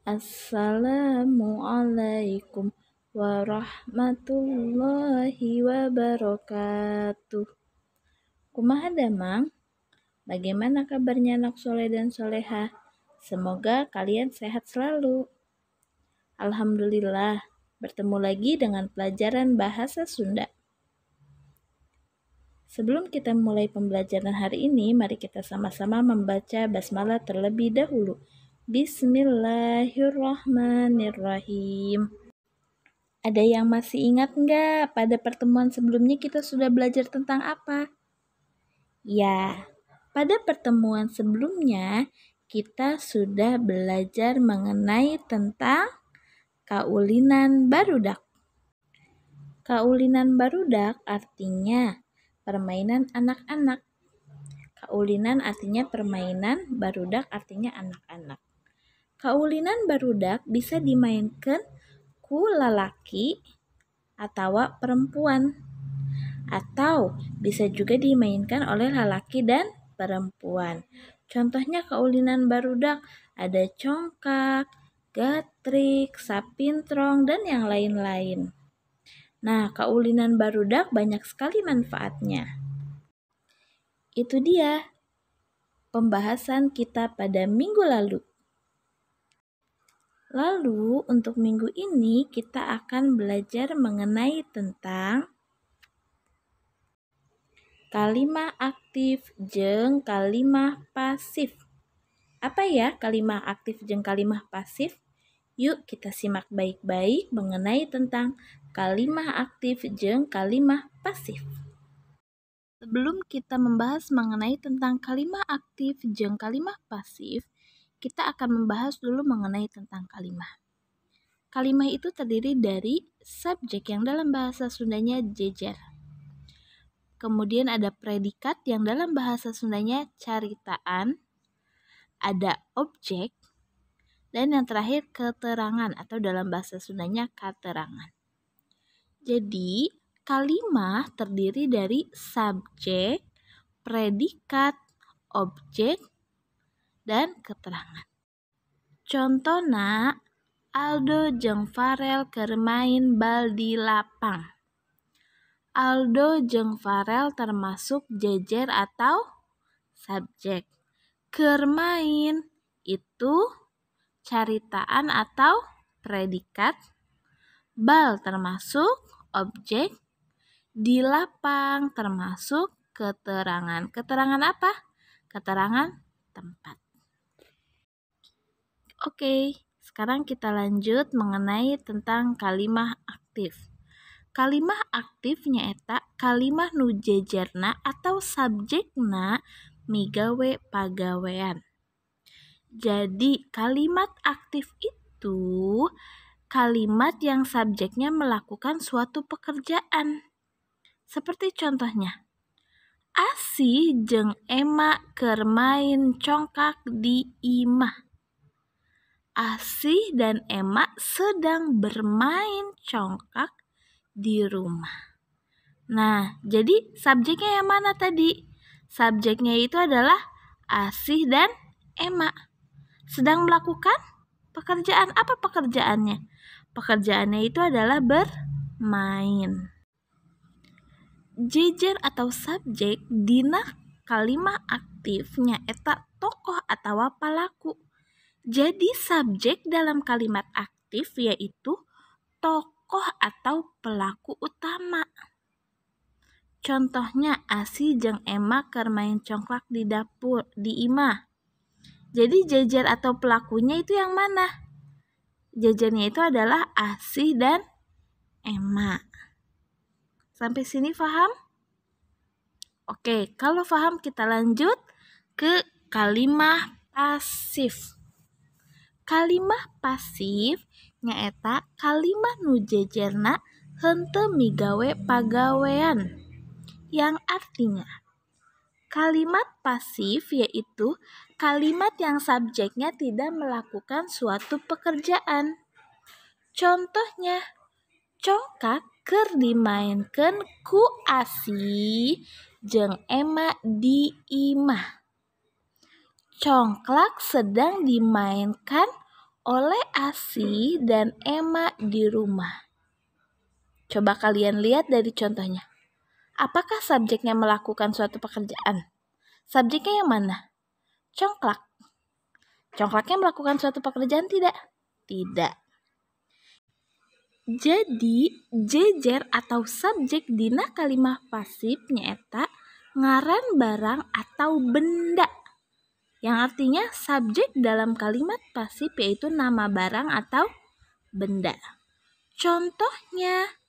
Assalamualaikum warahmatullahi wabarakatuh. Kumaha damang? Bagaimana kabarnya anak soleh dan soleha? Semoga kalian sehat selalu. Alhamdulillah, bertemu lagi dengan pelajaran bahasa Sunda. Sebelum kita mulai pembelajaran hari ini, mari kita sama-sama membaca basmalah terlebih dahulu. Bismillahirrahmanirrahim. Ada yang masih ingat nggak pada pertemuan sebelumnya kita sudah belajar tentang apa? Ya, pada pertemuan sebelumnya kita sudah belajar mengenai tentang kaulinan barudak. Kaulinan barudak artinya permainan anak-anak. Kaulinan artinya permainan, barudak artinya anak-anak. Kaulinan barudak bisa dimainkan ku lalaki atau perempuan, atau bisa juga dimainkan oleh lalaki dan perempuan. Contohnya kaulinan barudak ada congkak, gatrik, sapintrong, dan yang lain-lain. Nah, kaulinan barudak banyak sekali manfaatnya. Itu dia pembahasan kita pada minggu lalu. Lalu untuk minggu ini kita akan belajar mengenai tentang kalimah aktif jeung kalimah pasif. Apa ya kalimah aktif jeung kalimah pasif? Yuk kita simak baik-baik mengenai tentang kalimah aktif jeung kalimah pasif. Sebelum kita membahas mengenai tentang kalimah aktif jeung kalimah pasif, kita akan membahas dulu mengenai tentang kalimah. Kalimah itu terdiri dari subjek yang dalam bahasa Sundanya jejer. Kemudian ada predikat yang dalam bahasa Sundanya caritaan, ada objek, dan yang terakhir keterangan atau dalam bahasa Sundanya katerangan. Jadi, kalimah terdiri dari subjek, predikat, objek, dan keterangan. Contohna, Aldo jeung Farel keur main bal di lapang. Aldo jeung Farel termasuk jejer atau subjek. Keur main itu caritaan atau predikat. Bal termasuk objek. Di lapang termasuk keterangan. Keterangan apa? Keterangan tempat. Oke, sekarang kita lanjut mengenai tentang kalimah aktif. Kalimah aktif nyaeta kalimah nu jejerna atau subjekna migawe pagawean. Jadi kalimat aktif itu kalimat yang subjeknya melakukan suatu pekerjaan. Seperti contohnya, Asih jeung Ema keur main congkak di imah. Asih dan Ema sedang bermain congkak di rumah. Nah, jadi subjeknya yang mana tadi? Subjeknya itu adalah Asih dan Ema. Sedang melakukan pekerjaan. Apa pekerjaannya? Pekerjaannya itu adalah bermain. Jejer atau subjek dina kalimah aktifnya eta tokoh atau palaku. Jadi subjek dalam kalimat aktif yaitu tokoh atau pelaku utama. Contohnya Asih jeung Ema keur main congklak di dapur di imah. Jadi jejer atau pelakunya itu yang mana? Jejernya itu adalah Asih dan Ema. Sampai sini paham? Oke, kalau paham kita lanjut ke kalimah pasif. Kalimah pasif nyaeta kalimah nu jejerna henteu migawe pagawean. Yang artinya kalimat pasif yaitu kalimat yang subjeknya tidak melakukan suatu pekerjaan. Contohnya, congkak keur dimainkeun ku Asih jeung Ema di imah. Congklak sedang dimainkan oleh Asi dan Emma di rumah. Coba kalian lihat dari contohnya. Apakah subjeknya melakukan suatu pekerjaan? Subjeknya yang mana? Congklak. Congklaknya melakukan suatu pekerjaan tidak? Tidak. Jadi, jejer atau subjek dina kalimah pasif nyaeta ngaran barang atau benda. Yang artinya subjek dalam kalimat pasif yaitu nama barang atau benda. Contohnya,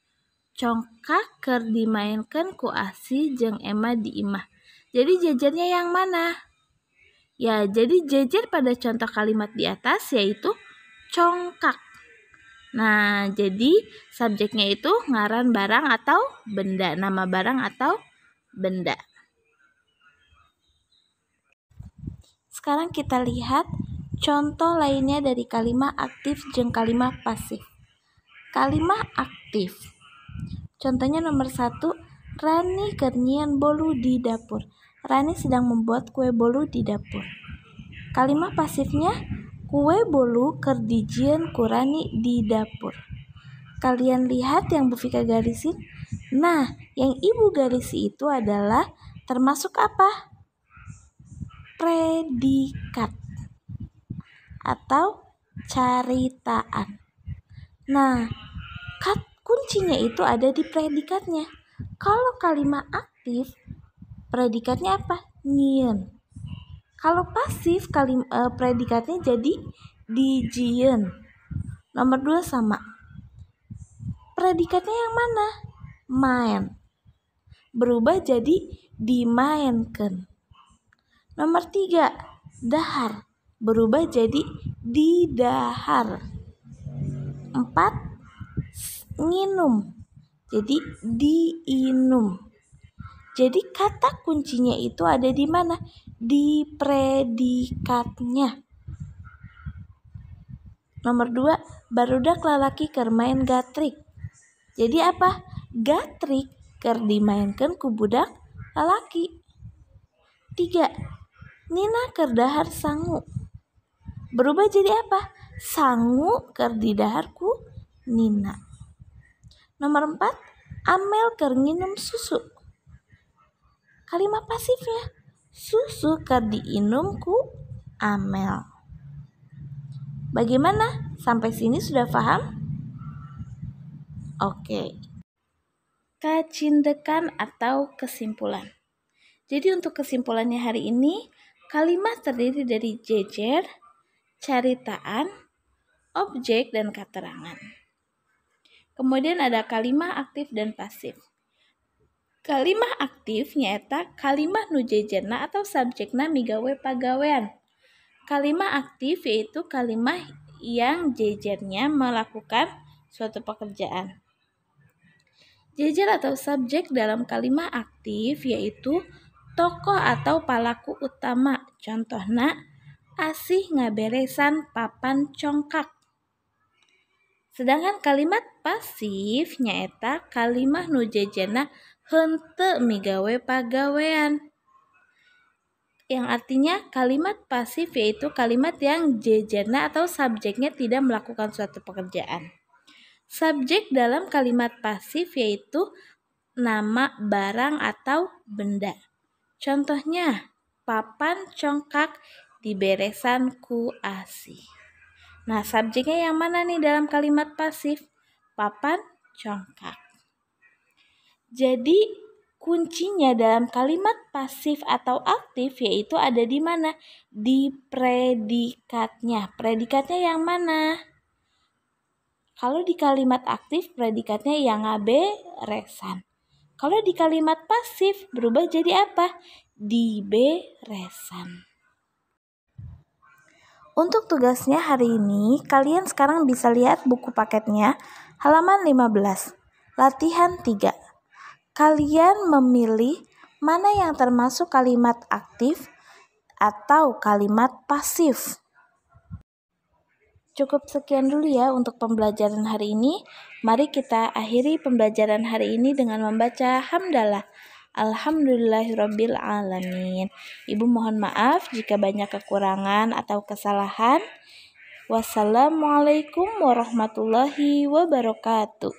congkak keur dimainkeun ku Asi jeung Emma di imah. Jadi jejernya yang mana? Ya, jadi jejer pada contoh kalimat di atas yaitu congkak. Nah, jadi subjeknya itu ngaran barang atau benda, nama barang atau benda. Sekarang kita lihat contoh lainnya dari kalimat aktif jeung kalimat pasif. Kalimat aktif. Contohnya nomor 1, Rani keur nyieun bolu di dapur. Rani sedang membuat kue bolu di dapur. Kalimat pasifnya, kue bolu keur dijieun ku Rani di dapur. Kalian lihat yang Bu Vika garisin? Nah, yang Ibu garisi itu adalah termasuk apa? Predikat atau caritaan. Nah, kuncinya itu ada di predikatnya. Kalau kalimat aktif, predikatnya apa? Nyieun. Kalau pasif, predikatnya jadi dijieun. Nomor 2 sama. Predikatnya yang mana? Main. Berubah jadi dimainkan. Nomor 3, dahar. Berubah jadi didahar. 4, nginum. Jadi diinum. Jadi kata kuncinya itu ada di mana? Di predikatnya. Nomor 2, barudak lalaki keur main gatrik. Jadi apa? Gatrik keur dimainkeun ku budak lalaki. 3, Nina keur dahar sangu. Berubah jadi apa? Sangu keur didahar ku Nina. Nomor 4, Amel keur nginum susu. Kalimat pasifnya, susu keur diinum ku Amel. Bagaimana? Sampai sini sudah paham? Oke. Kacindekan atau kesimpulan. Jadi untuk kesimpulannya hari ini, kalimat terdiri dari jejer, caritaan, objek, dan keterangan. Kemudian ada kalimat aktif dan pasif. Kalimat aktif nyaeta kalimat nu jejerna atau subjekna migawe pagawean. Kalimat aktif yaitu kalimat yang jejernya melakukan suatu pekerjaan. Jejer atau subjek dalam kalimat aktif yaitu tokoh atau pelaku utama. Contohna, Asih ngaberesan papan congkak. Sedangkan kalimat pasif nyaeta kalimat nu jejerna henteu migawe pagawean. Yang artinya kalimat pasif yaitu kalimat yang jejerna atau subjeknya tidak melakukan suatu pekerjaan. Subjek dalam kalimat pasif yaitu nama barang atau benda. Contohnya, papan congkak diberesan ku Asih. Nah, subjeknya yang mana nih dalam kalimat pasif? Papan congkak. Jadi, kuncinya dalam kalimat pasif atau aktif yaitu ada di mana? Di predikatnya. Predikatnya yang mana? Kalau di kalimat aktif, predikatnya yang ngaberesan. Kalau di kalimat pasif, berubah jadi apa? Diberesan. Untuk tugasnya hari ini, kalian sekarang bisa lihat buku paketnya, halaman 15, latihan 3. Kalian memilih mana yang termasuk kalimat aktif atau kalimat pasif. Cukup sekian dulu ya untuk pembelajaran hari ini. Mari kita akhiri pembelajaran hari ini dengan membaca hamdalah. Alhamdulillahirabbil alamin. Ibu mohon maaf jika banyak kekurangan atau kesalahan. Wassalamualaikum warahmatullahi wabarakatuh.